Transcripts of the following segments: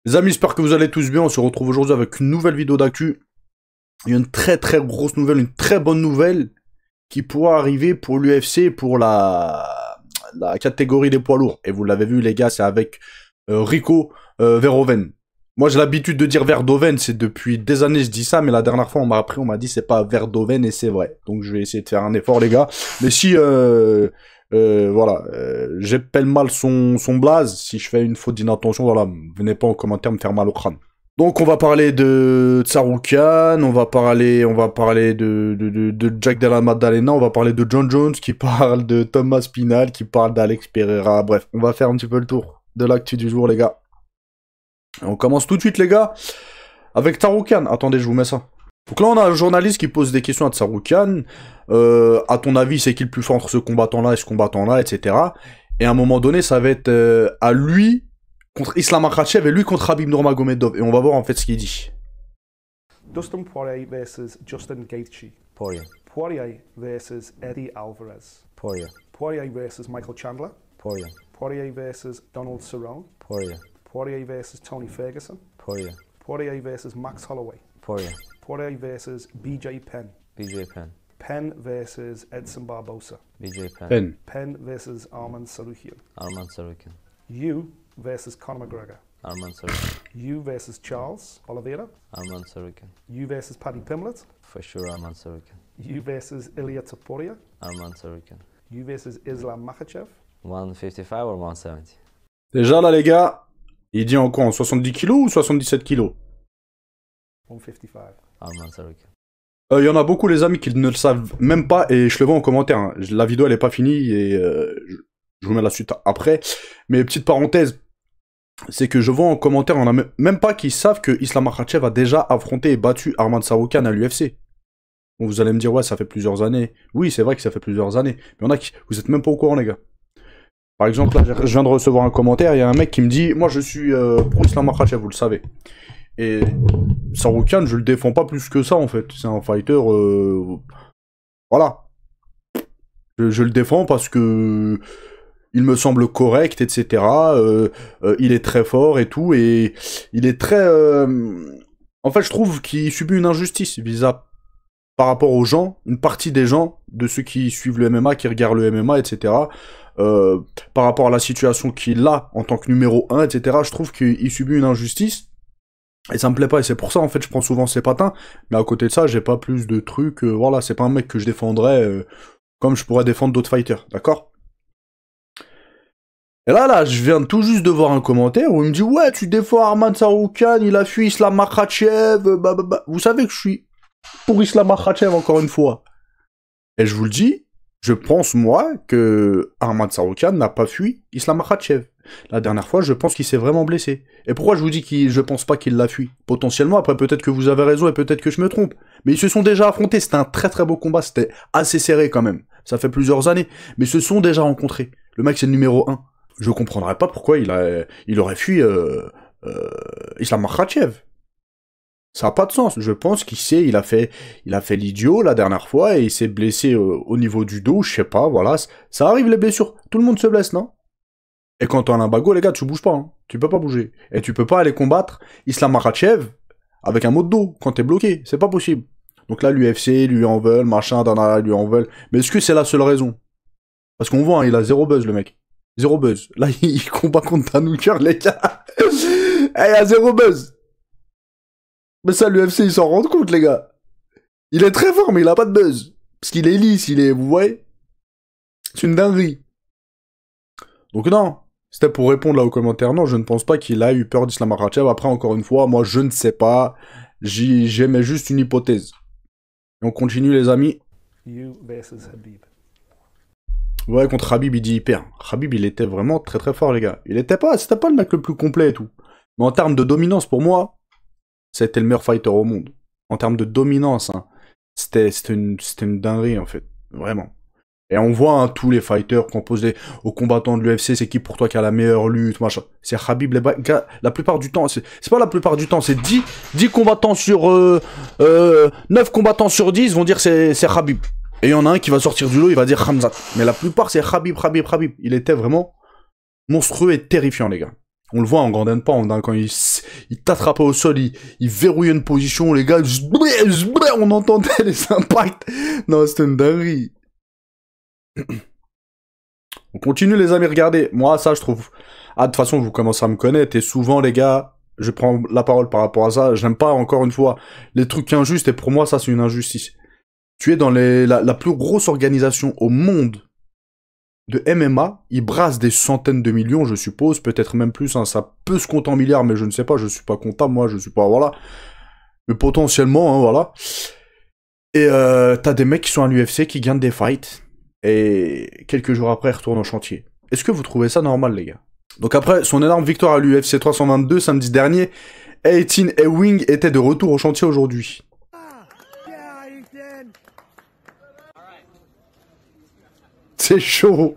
Les amis, j'espère que vous allez tous bien. On se retrouve aujourd'hui avec une nouvelle vidéo d'actu. Il y a une très grosse nouvelle, une très bonne nouvelle qui pourra arriver pour l'UFC, pour la catégorie des poids lourds. Et vous l'avez vu les gars, c'est avec Rico Verhoeven. Moi j'ai l'habitude de dire Verdoven, c'est depuis des années je dis ça, mais la dernière fois on m'a appris, on m'a dit c'est pas Verdoven et c'est vrai. Donc je vais essayer de faire un effort les gars. Mais si voilà, j'épelle mal son blaze. Si je fais une faute d'inattention, voilà, venez pas en commentaire me faire mal au crâne. Donc on va parler de Tsarukyan, on va parler de Jack Della Maddalena, on va parler de John Jones qui parle de Thomas Spinal, qui parle d'Alex Pereira. Bref, on va faire un petit peu le tour de l'actu du jour les gars. On commence tout de suite les gars avec Tsarukyan. Attendez, je vous mets ça. Donc là, on a un journaliste qui pose des questions à Tsarukyan. À ton avis, c'est qui le plus fort entre ce combattant-là et ce combattant-là, etc. Et à un moment donné, ça va être à lui contre Islam Makhachev et lui contre Khabib Nurmagomedov. Et on va voir en fait ce qu'il dit. Dustin Poirier versus Justin Gaethje. Poirier. Poirier versus Eddie Alvarez. Poirier. Poirier versus Michael Chandler. Poirier. Poirier versus Donald Cerrone. Poirier. Poirier versus Tony Ferguson. Poirier. Poirier versus Max Holloway. Poirier. Poirier versus BJ Penn. BJ Penn. Penn versus Edson Barbosa. BJ Penn. Penn. Penn versus Arman Tsarukyan. Arman Tsarukyan. You versus Conor McGregor. Arman Tsarukyan. You versus Charles Oliveira. Arman Tsarukyan. You versus Paddy Pimblett. For sure Arman Tsarukyan. You versus Ilya Topuria. Arman Tsarukyan. You versus Islam Makhachev. 155 or 170? Déjà là les gars, il dit en quoi, en 70 kilos ou 77 kilos? 155. Arman Tsarukyan. Il y en a beaucoup les amis qui ne le savent même pas et je le vois en commentaire. Hein. La vidéo elle est pas finie et je vous mets la suite après. Mais petite parenthèse, c'est que je vois en commentaire, on a même pas qui savent que Islam Makhachev a déjà affronté et battu Arman Tsarukyan à l'UFC. Bon, vous allez me dire, ouais, ça fait plusieurs années. Oui, c'est vrai que ça fait plusieurs années. Mais il y en a qui, vous êtes même pas au courant, les gars. Par exemple, là, je viens de recevoir un commentaire, il y a un mec qui me dit, moi, je suis pro Islam Makhachev, vous le savez. Et Tsarukyan, je le défends pas plus que ça, en fait. C'est un fighter, voilà. Je le défends parce que il me semble correct, etc. Il est très fort et tout, et il est très... En fait, je trouve qu'il subit une injustice par rapport aux gens, une partie des gens, de ceux qui suivent le MMA, qui regardent le MMA, etc. Par rapport à la situation qu'il a en tant que numéro 1, etc. Je trouve qu'il subit une injustice, et ça me plaît pas, et c'est pour ça, en fait, je prends souvent ses patins, mais à côté de ça, j'ai pas plus de trucs, voilà, c'est pas un mec que je défendrais comme je pourrais défendre d'autres fighters, d'accord? Et là, je viens tout juste de voir un commentaire où il me dit « Ouais, tu défends Arman Tsarukyan, il a fui Islam Makhachev, bah. » Vous savez que je suis pour Islam Makhachev, encore une fois. Et je vous le dis, je pense, moi, que Arman Tsarukyan n'a pas fui Islam Makhachev. La dernière fois, je pense qu'il s'est vraiment blessé. Et pourquoi je vous dis que je pense pas qu'il l'a fui? Potentiellement, après, peut-être que vous avez raison et peut-être que je me trompe. Mais ils se sont déjà affrontés, c'était un très beau combat, c'était assez serré quand même. Ça fait plusieurs années, mais ils se sont déjà rencontrés. Le mec, c'est le numéro 1. Je comprendrais pas pourquoi il aurait fui Islam Makhachev. Ça a pas de sens. Je pense il a fait l'idiot la dernière fois et il s'est blessé au niveau du dos, je sais pas, voilà. Ça arrive les blessures. Tout le monde se blesse, non? Et quand t'as un lumbago, les gars, tu bouges pas, hein. Tu peux pas bouger. Et tu peux pas aller combattre Islam Makhachev avec un mot de dos quand t'es bloqué. C'est pas possible. Donc là, l'UFC lui en veulent, machin, Dana lui en veulent. Mais est-ce que c'est la seule raison? Parce qu'on voit, hein, il a zéro buzz, le mec. Zéro buzz. Là, il combat contre Tanuker, les gars. Il a zéro buzz. Mais ça, l'UFC, ils s'en rendent compte, les gars. Il est très fort, mais il a pas de buzz. Parce qu'il est lisse, vous voyez? C'est une dinguerie. Donc non. C'était pour répondre là aux commentaires. Non, je ne pense pas qu'il a eu peur d'Islam Makhachev. Après, encore une fois, moi, je ne sais pas. J'émets juste une hypothèse. Et on continue, les amis. You versus Habib. Ouais, contre Khabib, il dit hyper. Khabib, il était vraiment très fort, les gars. C'était pas le mec le plus complet et tout. Mais en termes de dominance, pour moi, c'était le meilleur fighter au monde. En termes de dominance, hein, c'était une dinguerie, en fait. Vraiment. Et on voit, hein, tous les fighters composés aux combattants de l'UFC, c'est qui pour toi qui a la meilleure lutte, machin. C'est Khabib, gars, la plupart du temps, c'est pas la plupart du temps, c'est 10 combattants sur, 9 combattants sur 10 vont dire c'est Khabib. Et il y en a un qui va sortir du lot, il va dire Khamzat. Mais la plupart, c'est Khabib. Il était vraiment monstrueux et terrifiant, les gars. On le voit en Grand Pound, hein, quand il t'attrapait au sol, il verrouillait une position, les gars, on entendait les impacts. Non, c'était une dinguerie. On continue, les amis, regardez. Moi, ça, je trouve... Ah, de toute façon, vous commencez à me connaître, et souvent, les gars, je prends la parole par rapport à ça, j'aime pas, encore une fois, les trucs injustes, et pour moi, ça, c'est une injustice. Tu es dans la plus grosse organisation au monde de MMA, ils brassent des centaines de millions, je suppose, peut-être même plus, hein, ça peut se compter en milliards, mais je ne sais pas, je suis pas comptable, moi, je suis pas, voilà. Mais potentiellement, hein, voilà. Et t'as des mecs qui sont à l'UFC, qui gagnent des fights, et quelques jours après, ils retournent au chantier. Est-ce que vous trouvez ça normal, les gars? Donc après, son énorme victoire à l'UFC 322, samedi dernier, Eighteen Ewing était de retour au chantier aujourd'hui. C'est chaud.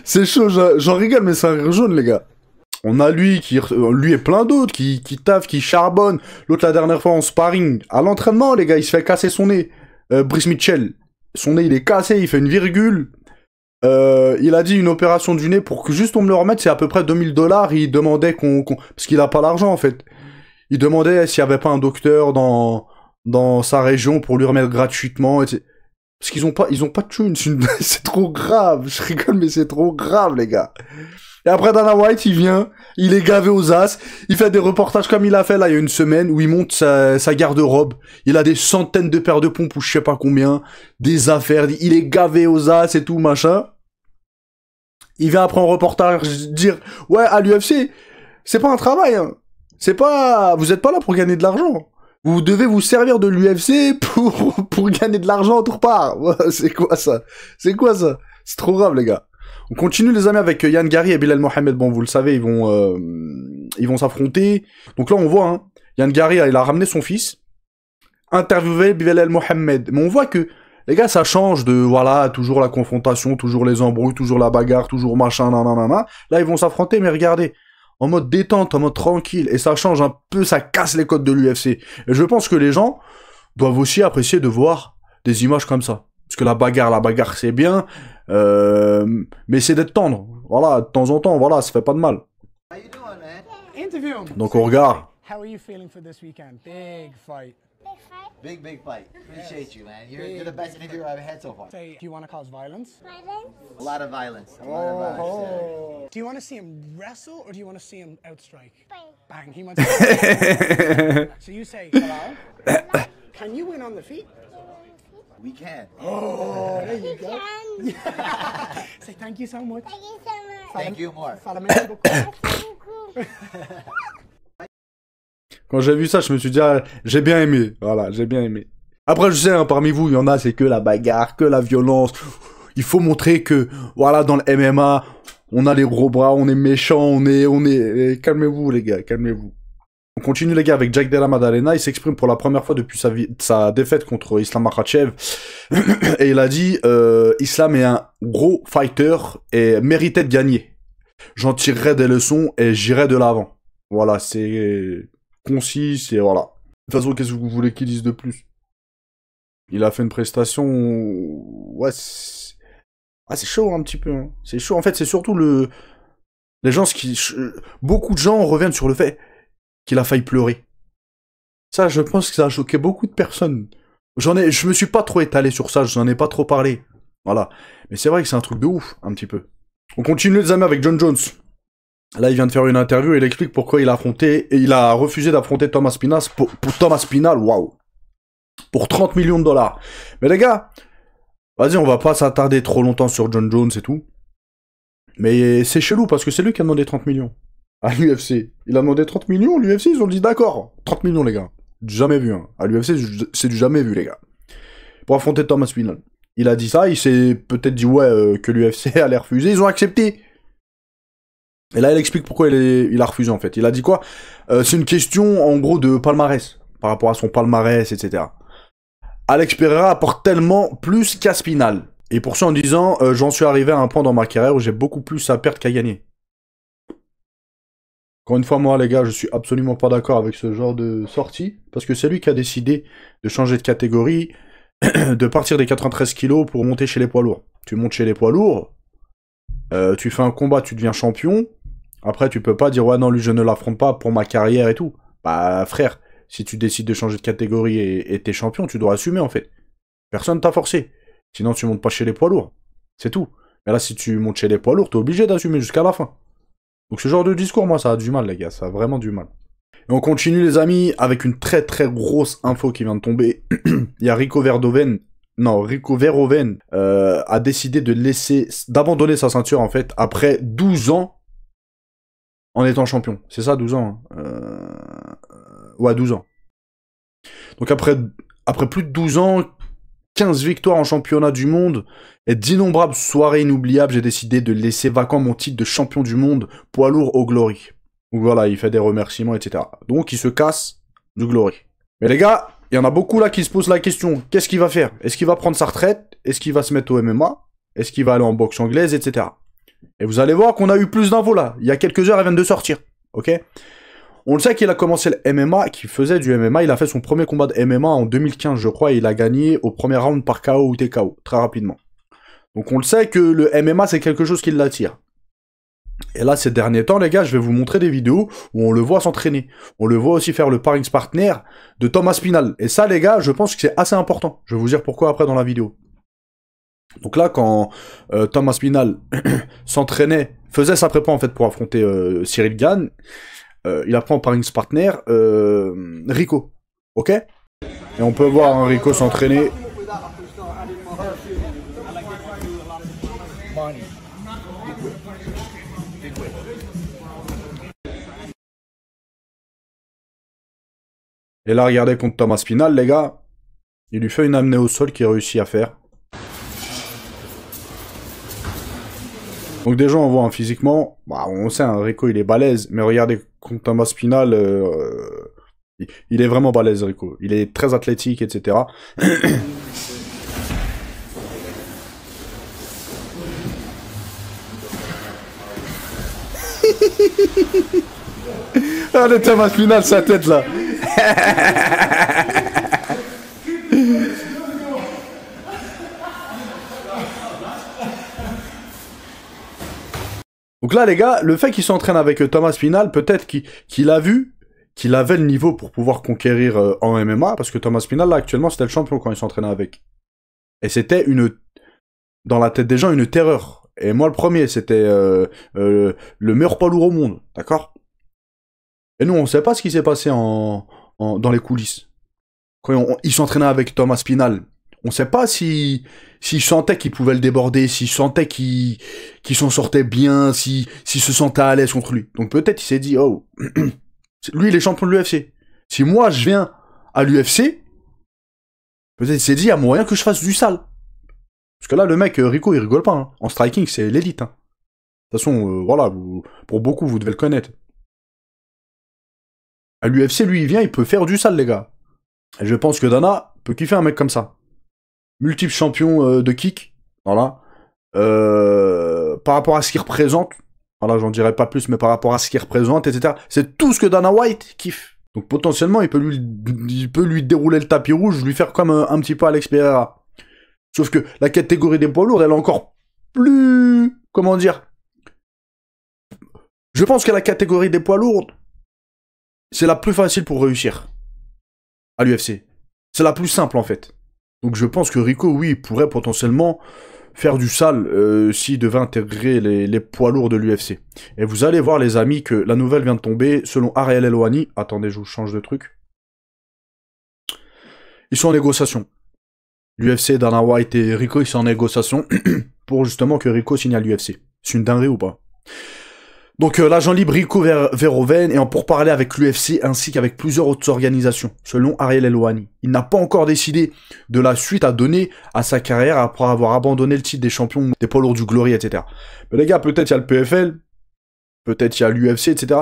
C'est chaud, j'en rigole, mais c'est un rire jaune, les gars. On a lui et plein d'autres qui taffent, qui charbonnent. L'autre, la dernière fois, en sparring. À l'entraînement, les gars, il se fait casser son nez. Brice Mitchell. Son nez, il est cassé, il fait une virgule. Il a dit une opération du nez pour que juste on me le remette, c'est à peu près $2000. Il demandait parce qu'il a pas l'argent, en fait. Il demandait s'il y avait pas un docteur dans sa région pour lui remettre gratuitement, etc. Parce qu'ils ont pas de thunes, c'est trop grave, je rigole, mais c'est trop grave, les gars. Et après, Dana White, il vient, il est gavé aux as, il fait des reportages comme il a fait, là, il y a une semaine, où il monte sa garde-robe, il a des centaines de paires de pompes, ou je sais pas combien, des affaires, il est gavé aux as et tout, machin. Il vient après en reportage dire, ouais, à l'UFC, c'est pas un travail, hein. Vous êtes pas là pour gagner de l'argent. Vous devez vous servir de l'UFC pour gagner de l'argent autre part. C'est quoi ça? C'est trop grave, les gars. On continue, les amis, avec Yann Gary et Bilal Mohamed. Bon, vous le savez, ils vont s'affronter. Donc là, on voit, hein, Yann Gary, il a ramené son fils, interviewé Bilal Mohamed. Mais on voit que, les gars, ça change de, voilà, toujours la confrontation, toujours les embrouilles, toujours la bagarre, toujours machin, nanana. Là, ils vont s'affronter, mais regardez. En mode détente, en mode tranquille, et ça change un peu, ça casse les codes de l'UFC. Et je pense que les gens doivent aussi apprécier de voir des images comme ça. Parce que la bagarre c'est bien, mais c'est d'être tendre. Voilà, de temps en temps, voilà, ça fait pas de mal. Donc on regarde. How are you feeling for this weekend? Big fight. Big fight. Appreciate you, man. You're the best interviewer I've had so far. Say, do you want to cause violence? A lot of violence. Do you want to see him wrestle or do you want to see him outstrike? Bang. He wants to So you say, hello? Can you win on the feet? We can. Oh, there you go. Say thank you so much. Thank you so much. Thank you more. Follow me on Facebook. Quand j'ai vu ça, je me suis dit, ah, j'ai bien aimé. Voilà, j'ai bien aimé. Après, je sais, hein, parmi vous, il y en a, c'est que la bagarre, que la violence. Il faut montrer que, voilà, dans le MMA, on a les gros bras, on est méchant, on est... Calmez-vous, les gars, calmez-vous. On continue, les gars, avec Jack Della Maddalena. Il s'exprime pour la première fois depuis sa défaite contre Islam Makhachev. Et il a dit, Islam est un gros fighter et méritait de gagner. J'en tirerai des leçons et j'irai de l'avant. Voilà, c'est concis, et voilà. De toute façon, qu'est-ce que vous voulez qu'il dise de plus? Il a fait une prestation... Ouais, c'est chaud un petit peu. Hein. C'est chaud. En fait, c'est surtout les gens beaucoup de gens reviennent sur le fait qu'il a failli pleurer. Ça, je pense que ça a choqué beaucoup de personnes. Je me suis pas trop étalé sur ça, j'en ai pas trop parlé. Voilà. Mais c'est vrai que c'est un truc de ouf, un petit peu. On continue, les amis, avec John Jones. Là, il vient de faire une interview et il explique pourquoi il a refusé d'affronter Thomas Spinal pour Thomas Spinal, waouh. Pour $30 millions. Mais les gars, vas-y, on va pas s'attarder trop longtemps sur John Jones et tout. Mais c'est chelou parce que c'est lui qui a demandé 30 millions à l'UFC. Il a demandé 30 millions, l'UFC, ils ont dit d'accord. 30 millions, les gars. Du jamais vu, hein. À l'UFC, c'est du jamais vu, les gars. Pour affronter Thomas Spinal. Il a dit ça, il s'est peut-être dit, ouais, que l'UFC allait refuser. Ils ont accepté. Et là, il explique pourquoi il a refusé, en fait. Il a dit quoi? C'est une question, en gros, de palmarès. Par rapport à son palmarès, etc. Alex Pereira apporte tellement plus qu'à Spinal. Et pour ça, en disant, j'en suis arrivé à un point dans ma carrière où j'ai beaucoup plus à perdre qu'à gagner. Encore une fois, moi, les gars, je suis absolument pas d'accord avec ce genre de sortie. Parce que c'est lui qui a décidé de changer de catégorie, de partir des 93 kilos pour monter chez les poids lourds. Tu montes chez les poids lourds, tu fais un combat, tu deviens champion. Après, tu peux pas dire, ouais, non, lui, je ne l'affronte pas pour ma carrière et tout. Bah, frère, si tu décides de changer de catégorie et t'es champion, tu dois assumer, en fait. Personne t'a forcé. Sinon, tu montes pas chez les poids lourds. C'est tout. Mais là, si tu montes chez les poids lourds, t'es obligé d'assumer jusqu'à la fin. Donc, ce genre de discours, moi, ça a du mal, les gars. Ça a vraiment du mal. Et on continue, les amis, avec une très, très grosse info qui vient de tomber. Il y a Rico Verhoeven a décidé d'abandonner sa ceinture, en fait, après 12 ans en étant champion. C'est ça, 12 ans. Ouais, 12 ans. Donc après plus de 12 ans, 15 victoires en championnat du monde et d'innombrables soirées inoubliables, j'ai décidé de laisser vacant mon titre de champion du monde poids lourd au Glory. Donc voilà, il fait des remerciements, etc. Donc il se casse du Glory. Mais les gars, il y en a beaucoup là qui se posent la question, qu'est-ce qu'il va faire? Est-ce qu'il va prendre sa retraite? Est-ce qu'il va se mettre au MMA? Est-ce qu'il va aller en boxe anglaise, etc. Et vous allez voir qu'on a eu plus d'infos là. Il y a quelques heures, elles viennent de sortir. Ok? On le sait qu'il a commencé le MMA, qu'il faisait du MMA. Il a fait son premier combat de MMA en 2015, je crois, et il a gagné au premier round par KO ou TKO, très rapidement. Donc on le sait que le MMA, c'est quelque chose qui l'attire. Et là, ces derniers temps, les gars, je vais vous montrer des vidéos où on le voit s'entraîner. On le voit aussi faire le sparring partner de Thomas Spinal. Et ça, les gars, je pense que c'est assez important. Je vais vous dire pourquoi après dans la vidéo. Donc là, quand Thomas Spinal s'entraînait, faisait sa prépa en fait pour affronter Cyril Gane, il apprend par une partner Rico, ok? Et on peut voir un Rico s'entraîner. Et là, regardez contre Thomas Spinal, les gars, il lui fait une amenée au sol qu'il réussit à faire. Donc déjà, on voit physiquement, bah, on sait, Rico, il est balèze, mais regardez, contre Thomas Spinal, il est vraiment balèze, Rico. Il est très athlétique, etc. Ah, le Thomas Spinal, sa tête, là. Donc là, les gars, le fait qu'il s'entraîne avec Thomas Spinal, peut-être qu'il a vu qu'il avait le niveau pour pouvoir conquérir en MMA, parce que Thomas Spinal, là, actuellement, c'était le champion quand il s'entraînait avec. Et c'était dans la tête des gens, une terreur. Et moi, le premier, c'était le meilleur poids lourd au monde, d'accord? Et nous, on sait pas ce qui s'est passé dans les coulisses. Quand il s'entraînait avec Thomas Spinal, on sait pas s'il sentait qu'il pouvait le déborder, s'il sentait qu'il s'en sortait bien, s'il se sentait à l'aise contre lui. Donc peut-être il s'est dit, oh, lui il est champion de l'UFC. Si moi je viens à l'UFC, peut-être il s'est dit, il y a moyen que je fasse du sale. Parce que là, le mec, Rico, il rigole pas. Hein. En striking, c'est l'élite. Hein. De toute façon, voilà, pour beaucoup, vous devez le connaître. À l'UFC, lui, il vient, il peut faire du sale, les gars. Et je pense que Dana peut kiffer un mec comme ça. Multiple champion de kick, voilà. Par rapport à ce qu'il représente, voilà, j'en dirai pas plus, mais par rapport à ce qu'il représente, etc. C'est tout ce que Dana White kiffe. Donc potentiellement, il peut lui dérouler le tapis rouge, lui faire comme un petit peu Alex Pereira. Sauf que la catégorie des poids lourds, elle est encore plus... Comment dire? Je pense que la catégorie des poids lourds, c'est la plus facile pour réussir à l'UFC. C'est la plus simple, en fait. Donc je pense que Rico, oui, il pourrait potentiellement faire du sale s'il devait intégrer les poids lourds de l'UFC. Et vous allez voir, les amis, que la nouvelle vient de tomber. Selon Ariel Helwani, attendez, je vous change de truc. Ils sont en négociation. L'UFC, Dana White et Rico, ils sont en négociation pour justement que Rico signe à l'UFC. C'est une dinguerie ou pas? Donc l'agent libre Rico Verhoeven est en pourparlers avec l'UFC ainsi qu'avec plusieurs autres organisations, selon Ariel Helwani. Il n'a pas encore décidé de la suite à donner à sa carrière après avoir abandonné le titre des champions des poids lourds du Glory, etc. Mais les gars, peut-être il y a le PFL, peut-être il y a l'UFC, etc.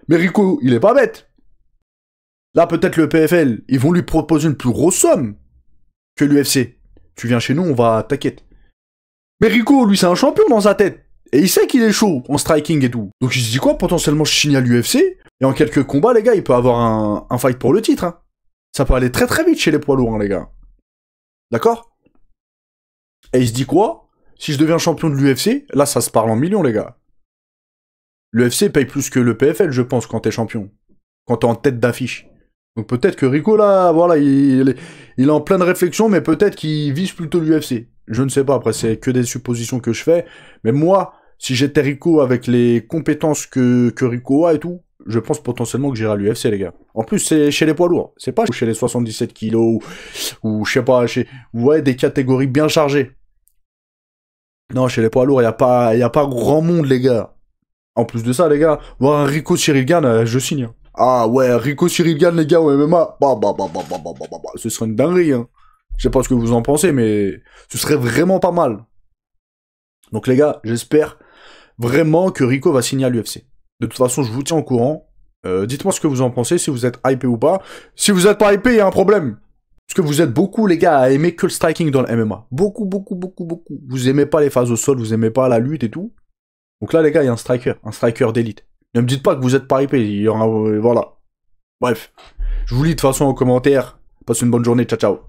Mais Rico, il est pas bête. Là, peut-être le PFL, ils vont lui proposer une plus grosse somme que l'UFC. Tu viens chez nous, on va t'inquiète. Mais Rico, lui, c'est un champion dans sa tête. Et il sait qu'il est chaud en striking et tout. Donc il se dit quoi? Potentiellement, je signe à l'UFC. Et en quelques combats, les gars, il peut avoir un fight pour le titre. Hein. Ça peut aller très très vite chez les poids lourds, hein, les gars. D'accord? Et il se dit quoi? Si je deviens champion de l'UFC, là, ça se parle en millions, les gars. L'UFC paye plus que le PFL, je pense, quand t'es champion. Quand t'es en tête d'affiche. Donc peut-être que Rico, là, voilà, il est en pleine réflexion, mais peut-être qu'il vise plutôt l'UFC. Je ne sais pas, après, c'est que des suppositions que je fais. Mais moi, si j'étais Rico avec les compétences que Rico a et tout, je pense potentiellement que j'irai à l'UFC, les gars. En plus, c'est chez les poids lourds. C'est pas chez les 77 kilos ou je sais pas, ouais, des catégories bien chargées. Non, chez les poids lourds, y a pas grand monde, les gars. En plus de ça, les gars, voir un Rico Cyril Gane, je signe. Ah ouais, Rico Cyril Gane, les gars, au MMA, ce serait une dinguerie, hein. Je sais pas ce que vous en pensez, mais ce serait vraiment pas mal. Donc les gars, j'espère vraiment que Rico va signer à l'UFC. De toute façon, je vous tiens au courant. Dites-moi ce que vous en pensez, si vous êtes hypé ou pas. Si vous êtes pas hypé, il y a un problème. Parce que vous êtes beaucoup, les gars, à aimer que le striking dans le MMA. Beaucoup. Vous aimez pas les phases au sol, vous aimez pas la lutte et tout. Donc là, les gars, il y a un striker d'élite. Ne me dites pas que vous êtes pas hypé, il y aura... voilà. Bref. Je vous lis de toute façon en commentaire. Passez une bonne journée, ciao.